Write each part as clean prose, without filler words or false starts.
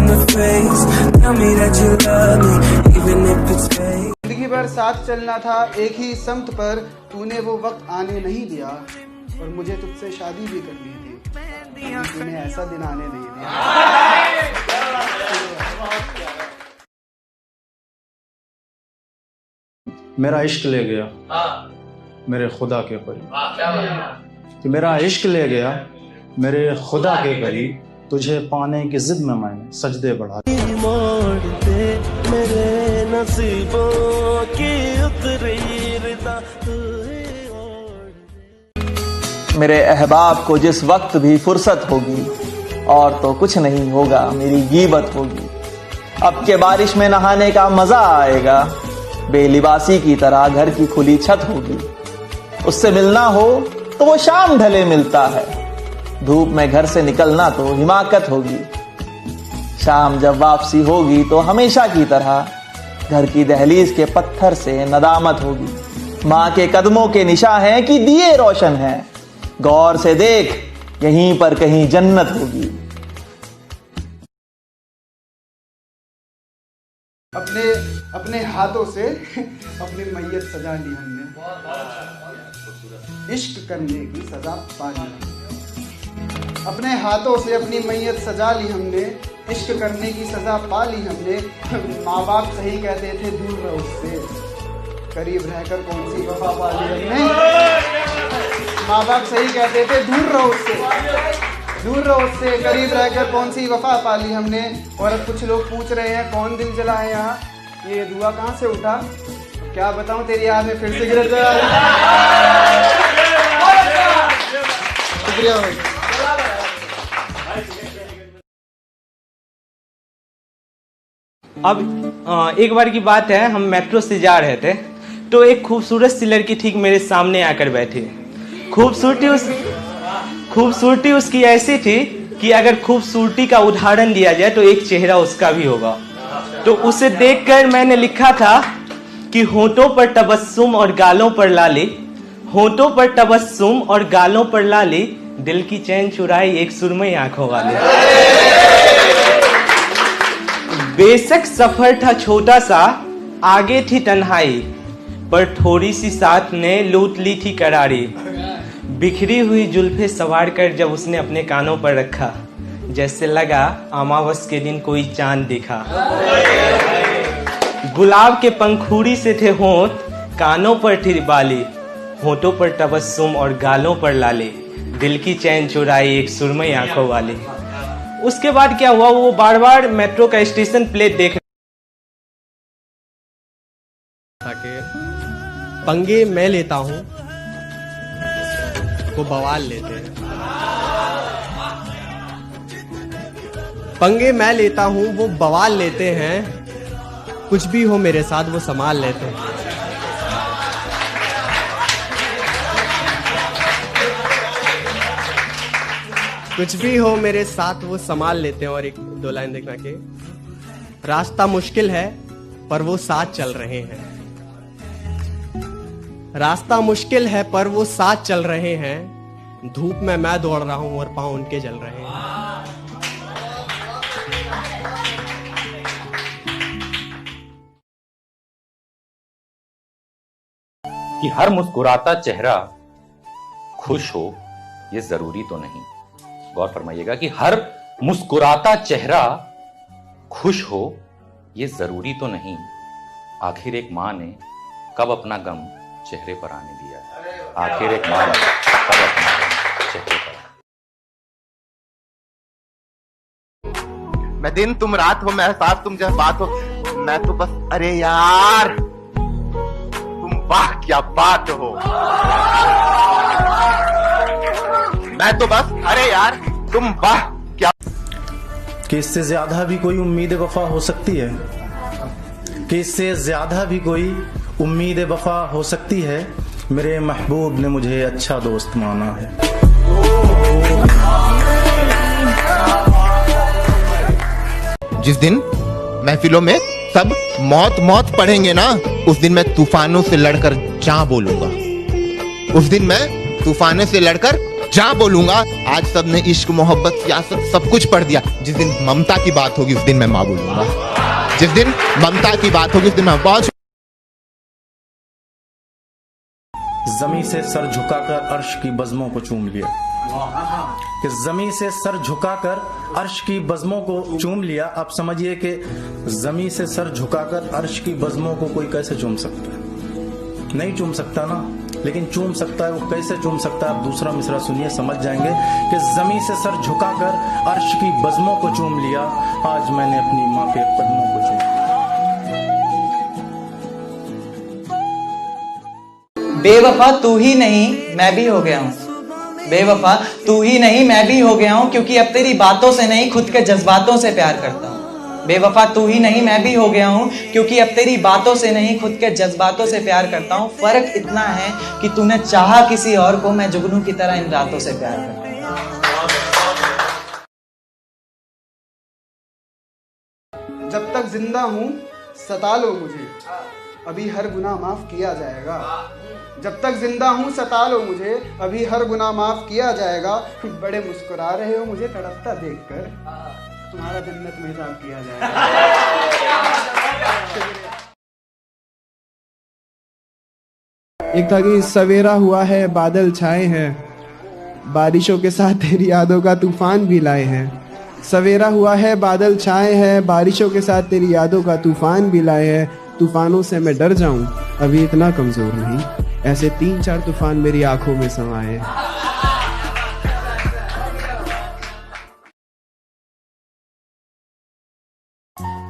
the face. Tell me that you love me, even if it's fake. जिंदगी भर साथ चलना था एक ही समत पर, तूने वो वक्त आने नहीं दिया और मुझे तुझसे शादी भी करनी थी, तूने ऐसा दिन आने नहीं दिया। मेरा इश्क ले गया मेरे खुदा के करीब, कि मेरा इश्क ले गया मेरे खुदा के करीब, तुझे पाने की जिद में मैंने सजदे बढ़ा दिए। मोड़ दे मेरे नसीबों की उतरी रिदा, मेरे अहबाब को जिस वक्त भी फुर्सत होगी, और तो कुछ नहीं होगा मेरी गीबत होगी। अब के बारिश में नहाने का मजा आएगा, बेलिबासी की तरह घर की खुली छत होगी। उससे मिलना हो तो वो शाम ढले मिलता है, धूप में घर से निकलना तो हिमाकत होगी। शाम जब वापसी होगी तो हमेशा की तरह घर की दहलीज के पत्थर से नदामत होगी। माँ के कदमों के निशा हैं कि दिए रोशन हैं, गौर से देख यहीं पर कहीं जन्नत होगी। अपने हाथों से अपनी मैयत सजा ली हमने, इश्क करने की सजा पा ली हमने। अपने हाथों से अपनी मैयत सजा ली हमने, इश्क करने की सजा पा ली हमने। माँ बाप सही कहते थे दूर रहो उससे, करीब रहकर कौन सी वफा पा ली हमने। माँ बाप सही कहते थे दूर रहो उससे, दूर रहो उससे, करीब रहकर कौन सी वफा पा ली हमने। और अब कुछ लोग पूछ रहे हैं कौन दिल जला है यहाँ, ये दुआ कहाँ से उठा, क्या बताऊं तेरी याद में फिर सिगरेट जला रही। शुक्रिया भाई। अब एक बार की बात है, हम मेट्रो से जा रहे थे तो एक खूबसूरत सी लड़की ठीक मेरे सामने आकर बैठी। खूबसूरती उसकी ऐसी थी कि अगर खूबसूरती का उदाहरण दिया जाए तो एक चेहरा उसका भी होगा। तो उसे देखकर मैंने लिखा था कि होठों पर तबस्सुम और गालों पर लाली, होठों पर तबस्सुम और गालों पर लाली, दिल की चैन चुराई एक सुरमई आंखों वाली। बेशक सफर था छोटा सा, आगे थी तन्हाई, पर थोड़ी सी साथ ने लूट ली थी करारी। बिखरी हुई जुल्फे सवार कर जब उसने अपने कानों पर रखा, जैसे लगा अमावस के दिन कोई चांद दिखा। गुलाब के पंखुड़ी से थे होंठ, कानों पर थी बाली, होठों पर तबस्सुम और गालों पर लाली, दिल की चैन चुराई एक सुरमई आंखों वाली। उसके बाद क्या हुआ, वो बार बार मेट्रो का स्टेशन प्लेट देख पंगे मैं लेता हूं वो बवाल लेते हैं, पंगे मैं लेता हूं वो बवाल लेते हैं, कुछ भी हो मेरे साथ वो संभाल लेते हैं। कुछ भी हो मेरे साथ वो संभाल लेते हैं। और एक दो लाइन देखना के, रास्ता मुश्किल है पर वो साथ चल रहे हैं, रास्ता मुश्किल है पर वो साथ चल रहे हैं, धूप में मैं दौड़ रहा हूं और पांव उनके जल रहे हैं। कि हर मुस्कुराता चेहरा खुश हो ये जरूरी तो नहीं। गौर फरमाइएगा कि हर मुस्कुराता चेहरा खुश हो ये जरूरी तो नहीं। आखिर एक मां ने कब अपना गम चेहरे पर आने दिया है, आखिर एक मां ने कब अपना गम चेहरे पर। मैं दिन तुम रात हो, मैं एहसास तुम जज्बात हो, मैं तो बस अरे यार तुम वाह क्या बात हो, मैं तो बस अरे यार तुम वाह क्या। कि इससे ज्यादा भी कोई उम्मीद वफा हो सकती है, कि इससे ज्यादा भी कोई उम्मीद वफा हो सकती है। मेरे महबूब ने मुझे अच्छा दोस्त माना है। जिस दिन महफिलों में सब मौत मौत पढ़ेंगे ना, उस दिन मैं तूफानों से लड़कर जा बोलूंगा, उस दिन मैं तूफानों से लड़कर जहां बोलूंगा। आज सबने इश्क, मोहब्बत, सियासत सब कुछ पढ़ दिया। जिस दिन ममता की बात होगी उस दिन मैं मां बोलूंगा। जिस दिन ममता की बात होगी उस दिन मैं बहुत। जमी से सर झुकाकर अर्श की बज़्मों को चूम लिया, कि जमी से सर झुकाकर अर्श की बज़्मों को चूम लिया। आप समझिए कि जमी से सर झुकाकर अर्श की बज़्मों को कोई कैसे चूम सकता है? नहीं चूम सकता ना, लेकिन चूम सकता है। वो कैसे चूम सकता है? आप दूसरा मिसरा सुनिए, समझ जाएंगे कि जमी से सर झुकाकर अर्श की बज़्मों को चूम लिया, आज मैंने अपनी माँ के कदमों को चूम लिया। बेवफा तू ही नहीं मैं भी हो गया हूँ, बेवफा तू ही नहीं मैं भी हो गया हूँ, क्योंकि अब तेरी बातों से नहीं खुद के जज्बातों से प्यार करता हूँ। बेवफा तू ही नहीं मैं भी हो गया हूँ, क्योंकि अब तेरी बातों से नहीं खुद के जज्बातों से प्यार करता हूँ। फर्क इतना है कि तूने चाहा किसी और को, मैं जुगनू की तरह इन रातों से प्यार करता हूँ। जब तक जिंदा हूँ सता लो मुझे, अभी हर गुनाह माफ किया जाएगा। जब तक जिंदा हूँ सता लो मुझे, अभी हर गुनाह माफ किया जाएगा। बड़े मुस्कुरा रहे हो मुझे तड़पता देखकर, तुम्हारा जन्नत में हिसाब किया जाएगा। एक था कि सवेरा हुआ है बादल छाए हैं, बारिशों के साथ तेरी यादों का तूफान भी लाए हैं। सवेरा हुआ है बादल छाए हैं, बारिशों के साथ तेरी यादों का तूफान भी लाए हैं। तूफानों से मैं डर जाऊं अभी इतना कमजोर नहीं, ऐसे 3-4 तूफान मेरी आंखों में समाए हैं।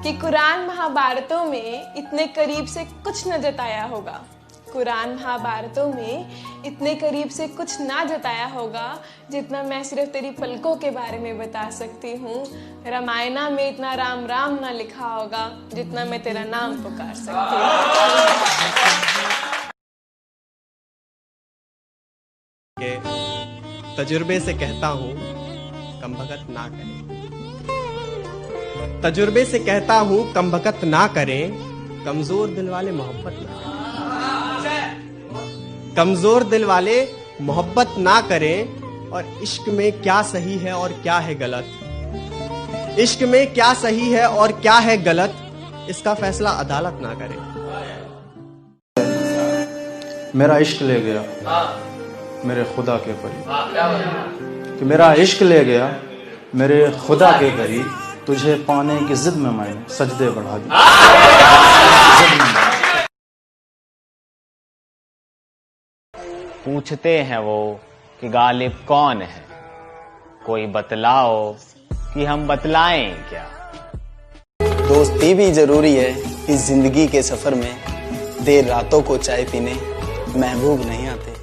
कि कुरान महाभारतों में इतने करीब से कुछ न जताया होगा, कुरान महाभारतों में इतने करीब से कुछ ना जताया होगा जितना मैं सिर्फ तेरी पलकों के बारे में बता सकती हूँ। रामायणा में इतना राम राम ना लिखा होगा जितना मैं तेरा नाम पुकार सकती हूँ। तजुर्बे से कहता हूँ कमबख्त ना करें, तजुर्बे से कहता हूँ कमबख्त ना करें, कमजोर दिल वाले मोहब्बत ना करें, कमजोर दिल वाले मोहब्बत ना करें। और इश्क में क्या सही है और क्या है गलत, इश्क में क्या सही है और क्या है गलत, इसका फैसला अदालत ना करे। मेरा इश्क ले गया मेरे खुदा के करीब, कि मेरा इश्क ले गया मेरे खुदा के करीब, तुझे पाने की जिद में मैंने सजदे बढ़ा दिए। पूछते हैं वो कि गालिब कौन है, कोई बतलाओ कि हम बतलाएं क्या। दोस्ती भी जरूरी है इस जिंदगी के सफर में, देर रातों को चाय पीने महबूब नहीं आते।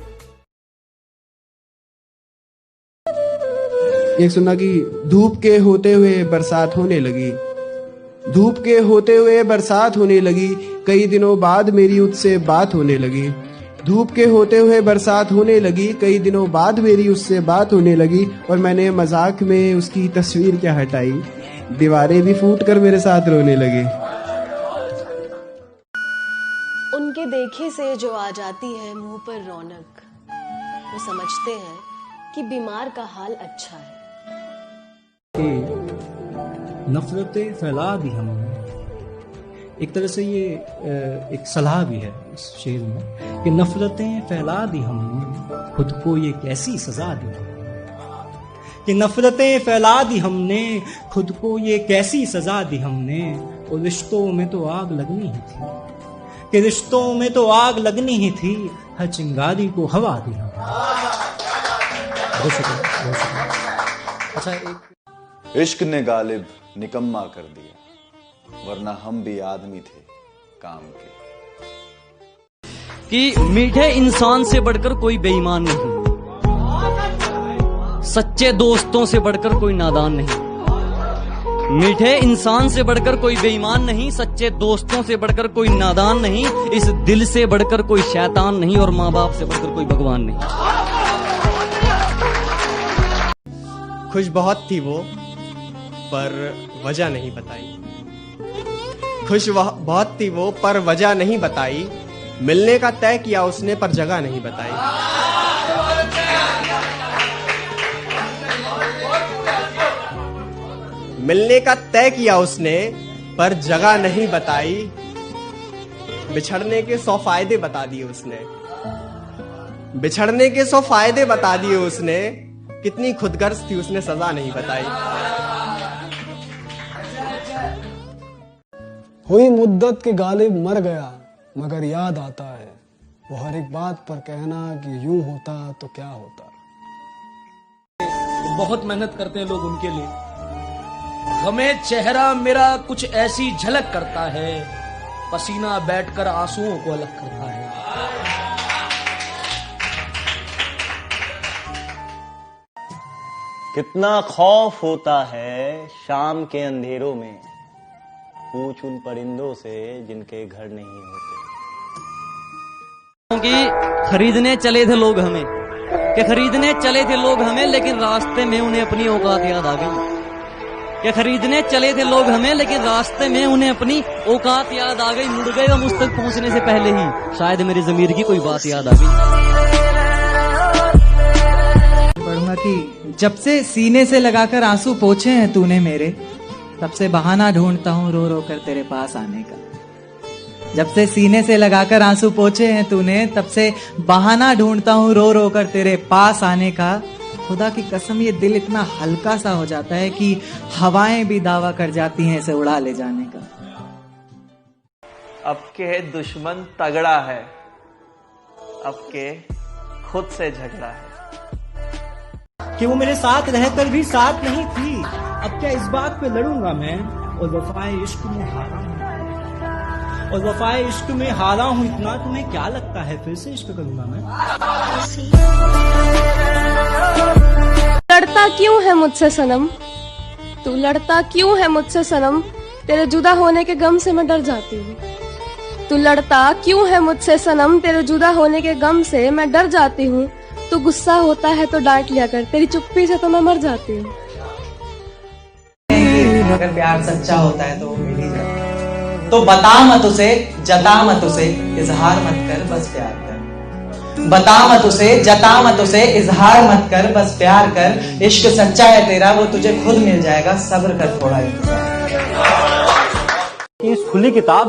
एक सुना कि धूप के होते हुए बरसात होने लगी, धूप के होते हुए बरसात होने लगी, कई दिनों बाद मेरी उससे बात होने लगी। धूप के होते हुए बरसात होने लगी, कई दिनों बाद मेरी उससे बात होने लगी। और मैंने मजाक में उसकी तस्वीर क्या हटाई, दीवारें भी फूट कर मेरे साथ रोने लगी। उनके देखे से जो आ जाती है मुंह पर रौनक, वो समझते हैं कि बीमार का हाल अच्छा है। नफरतें फैला दी हमने, एक तरह से ये एक सलाह भी है इस शेर में कि नफरतें फैला दी हमने, खुद को ये कैसी सजा दी, कि नफरतें फैला दी हमने, खुद को ये कैसी सजा दी हमने। और रिश्तों में तो आग लगनी ही थी, कि रिश्तों में तो आग लगनी ही थी, हर चिंगारी को हवा दी हमने। बहुत शुक्रिया। अच्छा, एक इश्क ने गालिब निकम्मा कर दिया, वरना हम भी आदमी थे काम के। कि मीठे इंसान से बढ़कर कोई बेईमान नहीं, सच्चे दोस्तों से बढ़कर कोई नादान नहीं। मीठे इंसान से बढ़कर कोई बेईमान नहीं, सच्चे दोस्तों से बढ़कर कोई नादान नहीं, इस दिल से बढ़कर कोई शैतान नहीं, और माँ बाप से बढ़कर कोई भगवान नहीं। खुश बहुत थी वो पर वजह नहीं बताई, खुश बहुत थी वो पर वजह नहीं बताई, मिलने का तय किया उसने पर जगह नहीं बताई। मिलने का तय किया उसने पर जगह नहीं बताई, बिछड़ने के 100 फायदे बता दिए उसने, बिछड़ने के 100 फायदे बता दिए उसने, कितनी खुदगर्ज थी उसने सजा नहीं बताई। हुई मुद्दत के गालिब मर गया मगर याद आता है वो हर एक बात पर कहना कि यूं होता तो क्या होता। बहुत मेहनत करते हैं लोग उनके लिए, हमें चेहरा मेरा कुछ ऐसी झलक करता है, पसीना बैठकर आंसुओं को अलग करता है। कितना खौफ होता है शाम के अंधेरों में, पूछ उन परिंदों से जिनके घर नहीं होते। कि खरीदने चले थे लोग हमें, कि खरीदने चले थे लोग हमें, लेकिन रास्ते में उन्हें अपनी औकात याद आ गई। कि खरीदने चले थे लोग हमें, लेकिन रास्ते में उन्हें अपनी औकात याद आ गई। मुड़ गए वो मुझ तक पहुंचने से पहले ही, शायद मेरी ज़मीर की कोई बात याद आ गई। पढ़ूंगा कि जब से सीने से लगाकर आंसू पोंछे हैं तूने मेरे, तब से बहाना ढूंढता हूँ रो रो कर तेरे पास आने का। जब से सीने से लगाकर आंसू पोंछे हैं तूने, तब से बहाना ढूंढता हूँ रो रो कर तेरे पास आने का। खुदा की कसम ये दिल इतना हल्का सा हो जाता है कि हवाएं भी दावा कर जाती हैं इसे उड़ा ले जाने का। अब के दुश्मन तगड़ा है, अब के खुद से झगड़ा है। कि वो मेरे साथ रहकर भी साथ नहीं थी, अब क्या इस बात पे लड़ूंगा मैं, और वफाए इश्क में हारा हूं, और वफाए इश्क में हारा हूं इतना, तुम्हें क्या लगता है फिर से इश्क करूंगा मैं। लड़ता क्यों है मुझसे सनम, तू लड़ता क्यों है मुझसे सनम, तेरे जुदा होने के गम से मैं डर जाती हूँ। तू लड़ता क्यों है मुझसे सनम, तेरे जुदा होने के गम से मैं डर जाती हूँ। तू गुस्सा होता है तो डांट लिया कर, तेरी चुप्पी से तो मैं मर जाती हूँ। अगर प्यार सच्चा होता है तो वो मिल ही जाता है। तो बता मत उसे, जता मत उसे, इजहार मत कर बस प्यार कर। बता मत उसे, जता मत उसे, इजहार मत कर बस प्यार कर। इश्क सच्चा है तेरा वो तुझे खुद मिल जाएगा, सब्र कर थोड़ा इंतजार। इस खुली किताब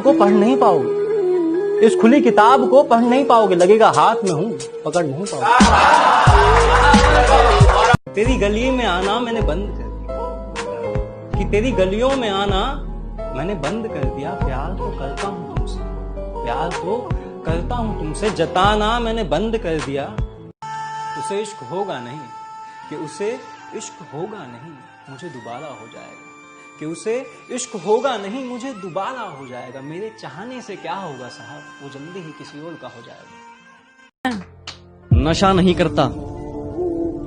को पढ़ नहीं पाओगे, इस खुली किताब को पढ़ नहीं पाओगे, लगेगा हाथ में हूं पकड़ नहीं पाओगे। तेरी गली में आना मैंने बंद कर दिया, कि तेरी गलियों में आना मैंने बंद कर दिया। प्यार तो करता हूं तुमसे, प्यार तो करता हूं तुमसे, जताना मैंने बंद कर दिया। उसे इश्क होगा नहीं, कि उसे इश्क होगा नहीं मुझे दोबारा हो जाएगा, कि उसे इश्क होगा नहीं मुझे दोबारा हो जाएगा। मेरे चाहने से क्या होगा साहब, वो जल्दी ही किसी और का हो जाएगा। नशा नहीं करता,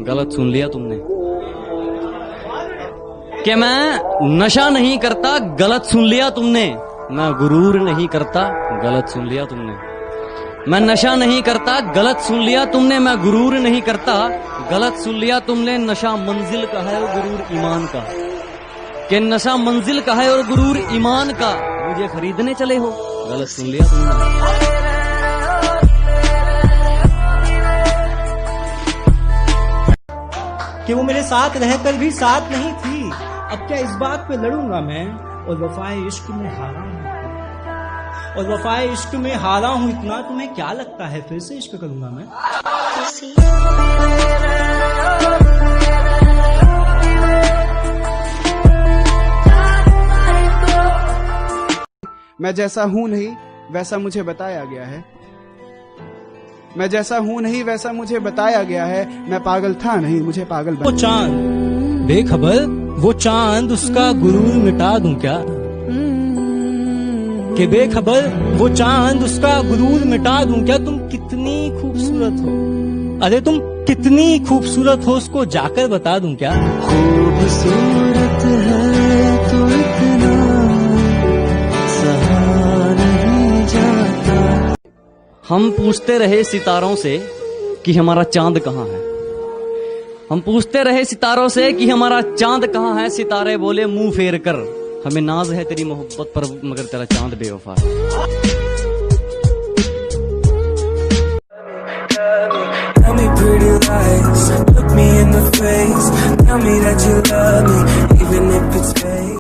गलत सुन लिया तुमने, कि मैं नशा नहीं करता, गलत सुन लिया तुमने। मैं गुरूर नहीं करता, गलत सुन लिया तुमने। मैं नशा नहीं करता, गलत सुन लिया तुमने। मैं गुरूर नहीं करता, गलत सुन लिया तुमने। नशा मंजिल का है और गुरूर ईमान का, कि नशा मंजिल का है और गुरूर ईमान का। मुझे खरीदने चले हो, गलत सुन लिया तुमने। कि वो मेरे साथ रहकर भी साथ नहीं थी, अब क्या इस बात पे लड़ूंगा मैं, और वफाए इश्क में हारा हूं, और वफाए इश्क में हारा हूं इतना, तुम्हें क्या लगता है फिर से इश्क करूंगा मैं। मैं जैसा हूं नहीं वैसा मुझे बताया गया है, मैं जैसा हूं नहीं वैसा मुझे बताया गया है। मैं पागल था नहीं मुझे पागल वो चांद बेखबर, वो चांद उसका गुरूर मिटा दूं क्या, कि बेखबर वो चांद उसका गुरूर मिटा दूं क्या। तुम कितनी खूबसूरत हो, अरे तुम कितनी खूबसूरत हो उसको जाकर बता दूं क्या। खूबसूरत है तो इतना हम पूछते रहे सितारों से कि हमारा चांद कहाँ है, हम पूछते रहे सितारों से कि हमारा चांद कहाँ है। सितारे बोले मुंह फेर कर, हमें नाज है तेरी मोहब्बत पर मगर तेरा चांद बेवफा है। Tell me pretty lies, look me in the face. tell me that you love me,